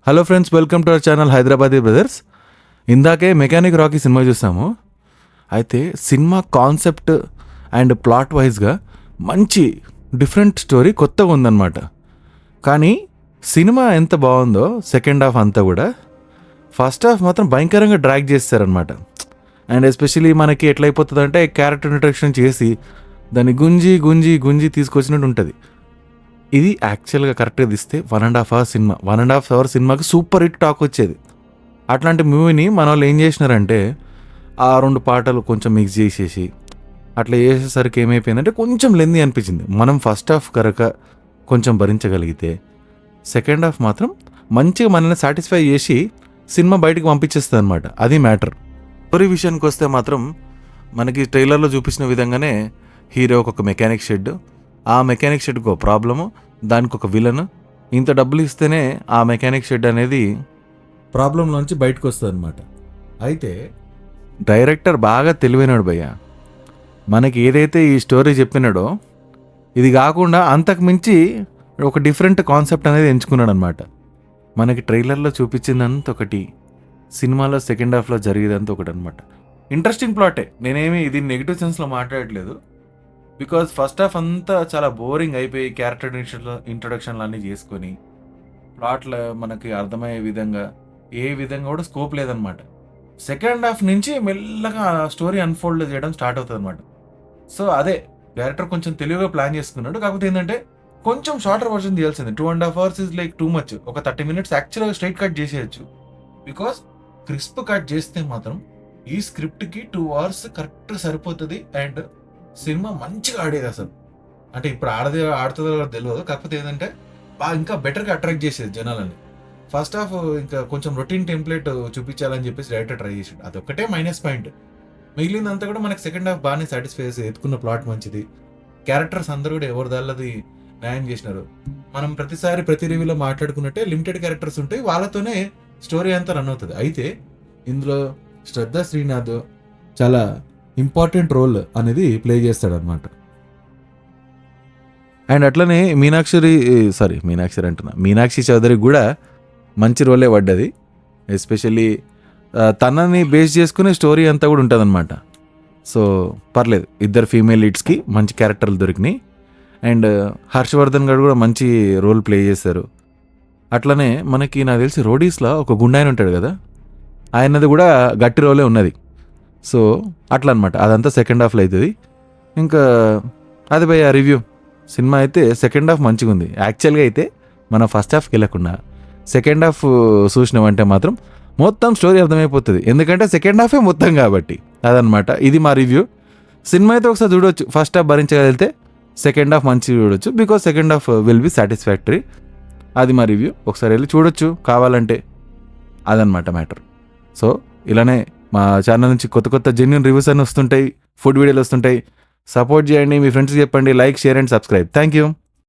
Hello friends, welcome to our channel Hyderabadi brothers. ఇందాకే mechanic Rocky cinema చూసాము. అయితే cinema concept and plot వైజ్గా మంచి డిఫరెంట్ స్టోరీ కొత్తగా ఉందన్నమాట. కానీ సినిమా ఎంత బాగుందో సెకండ్ హాఫ్ అంతా కూడా, ఫస్ట్ హాఫ్ మాత్రం భయంకరంగా డ్రాగ్ చేస్తారనమాట. అండ్ ఎస్పెషలీ మనకి ఎట్లయిపోతుందంటే క్యారెక్టర్ ఇంట్రడక్షన్ చేసి దాన్ని గుంజి గుంజి గుంజి తీసుకొచ్చినట్టు ఉంటుంది. ఇది యాక్చువల్గా కరెక్ట్గా తీస్తే 1.5 hours సినిమా, 1.5 hour సినిమాకి సూపర్ హిట్ టాక్ వచ్చేది. అట్లాంటి మూవీని మన వాళ్ళు ఏం చేసినారంటే ఆ 2 పాటలు కొంచెం మిక్స్ చేసేసి అట్లా చేసేసరికి ఏమైపోయిందంటే కొంచెం లెందీ అనిపించింది. మనం ఫస్ట్ హాఫ్ కనుక కొంచెం భరించగలిగితే సెకండ్ హాఫ్ మాత్రం మంచిగా మనల్ని సాటిస్ఫై చేసి సినిమా బయటకు పంపించేస్తుంది అనమాట. అది మ్యాటర్. స్టోరీ విషయానికి వస్తే మాత్రం మనకి ట్రైలర్లో చూపించిన విధంగానే హీరో ఒక మెకానిక్ షెడ్, ఆ మెకానిక్ షెడ్కి ఒక ప్రాబ్లము, దానికి ఒక విలన్. ఇంత డబ్బులు ఇస్తేనే ఆ మెకానిక్ షెడ్ అనేది ప్రాబ్లంలోంచి బయటకు వస్తుంది అనమాట. అయితే డైరెక్టర్ బాగా తెలివైనడు భయ్య. మనకి ఏదైతే ఈ స్టోరీ చెప్పినాడో ఇది కాకుండా అంతకు మించి ఒక డిఫరెంట్ కాన్సెప్ట్ అనేది ఎంచుకున్నాడు అనమాట. మనకి ట్రైలర్లో చూపించిందంత ఒకటి, సినిమాలో సెకండ్ హాఫ్లో జరిగేదంతా ఒకటి అనమాట. ఇంట్రెస్టింగ్ ప్లాటే, నేనేమి ఇది నెగిటివ్ సెన్స్లో మాట్లాడట్లేదు. బికాజ్ ఫస్ట్ హాఫ్ అంతా చాలా బోరింగ్ అయిపోయి క్యారెక్టర్ ఇంట్రొడక్షన్లు అన్నీ చేసుకొని ప్లాట్లో మనకి అర్థమయ్యే విధంగా ఏ విధంగా కూడా స్కోప్ లేదనమాట. సెకండ్ హాఫ్ నుంచి మెల్లగా స్టోరీ అన్ఫోల్డ్ చేయడం స్టార్ట్ అవుతుంది అనమాట. సో అదే డైరెక్టర్ కొంచెం తెలివిగా ప్లాన్ చేసుకున్నాడు. కాకపోతే ఏంటంటే కొంచెం షార్టర్ వర్షన్ చేయాల్సింది. 2.5 hours is like too much. ఒక 30 minutes యాక్చువల్గా స్ట్రైట్ కట్ చేసేయచ్చు. బికాస్ క్రిస్ప్ కట్ చేస్తే మాత్రం ఈ స్క్రిప్ట్కి 2 hours కరెక్ట్ సరిపోతుంది. అండ్ సినిమా మంచిగా ఆడేది అసలు. అంటే ఇప్పుడు ఆడుతుందో తెలియదు. కాకపోతే ఏంటంటే బాగా ఇంకా బెటర్గా అట్రాక్ట్ చేసేది జనాలని. ఫస్ట్ హాఫ్ ఇంకా కొంచెం రొటీన్ టెంప్లెట్ చూపించాలని చెప్పేసి డైరెక్టర్ ట్రై చేసాడు. అదొక్కటే మైనస్ పాయింట్. మిగిలిందంతా కూడా మనకి సెకండ్ హాఫ్ బాగానే సాటిస్ఫై చేసి ఎత్తుకున్న ప్లాట్ మంచిది. క్యారెక్టర్స్ అందరూ కూడా ఎవరి దాళ్ళది న్యాయం చేసినారు. మనం ప్రతి రివ్యూలో మాట్లాడుకున్నట్టే లిమిటెడ్ క్యారెక్టర్స్ ఉంటాయి, వాళ్ళతోనే స్టోరీ అంతా రన్ అవుతుంది. అయితే ఇందులో శ్రద్ధ శ్రీనాథ్ చాలా ఇంపార్టెంట్ రోల్ అనేది ప్లే చేస్తాడనమాట. అండ్ అట్లనే మీనాక్షి చౌదరి కూడా మంచి రోలే పడ్డది. ఎస్పెషల్లీ తనని బేస్ చేసుకునే స్టోరీ అంతా కూడా ఉంటుంది అనమాట. సో పర్లేదు, ఇద్దరు ఫీమేల్ లీడ్స్కి మంచి క్యారెక్టర్లు దొరికినాయి. అండ్ హర్షవర్ధన్ గారు కూడా మంచి రోల్ ప్లే చేశారు. అట్లనే మనకి నాకు తెలిసి రోడీస్లో ఒక గుండాయన ఉంటాడు కదా, ఆయనది కూడా గట్టి రోలే ఉన్నది. సో అట్లా అనమాట. అదంతా సెకండ్ హాఫ్లో అవుతుంది. ఇంకా అది భయ రివ్యూ. సినిమా అయితే సెకండ్ హాఫ్ మంచిగా ఉంది. యాక్చువల్గా అయితే మనం ఫస్ట్ హాఫ్కి వెళ్ళకుండా సెకండ్ హాఫ్ చూసినామంటే మాత్రం మొత్తం స్టోరీ అర్థమైపోతుంది. ఎందుకంటే సెకండ్ హాఫే మొత్తం కాబట్టి. అదనమాట, ఇది మా రివ్యూ. సినిమా అయితే ఒకసారి చూడవచ్చు. ఫస్ట్ హాఫ్ భరించగలిగితే సెకండ్ హాఫ్ మంచిగా చూడొచ్చు. Because second half will be satisfactory. అది మా రివ్యూ. ఒకసారి వెళ్ళి చూడొచ్చు కావాలంటే. అదనమాట మ్యాటర్. సో ఇలానే మా ఛానల్ నుంచి కొత్త జెన్యూన్ రివ్యూస్ అన్నీ వస్తుంటాయి, ఫుడ్ వీడియోలు వస్తుంటాయి. సపోర్ట్ చేయండి, మీ ఫ్రెండ్స్కి చెప్పండి. Like, share and subscribe. Thank you.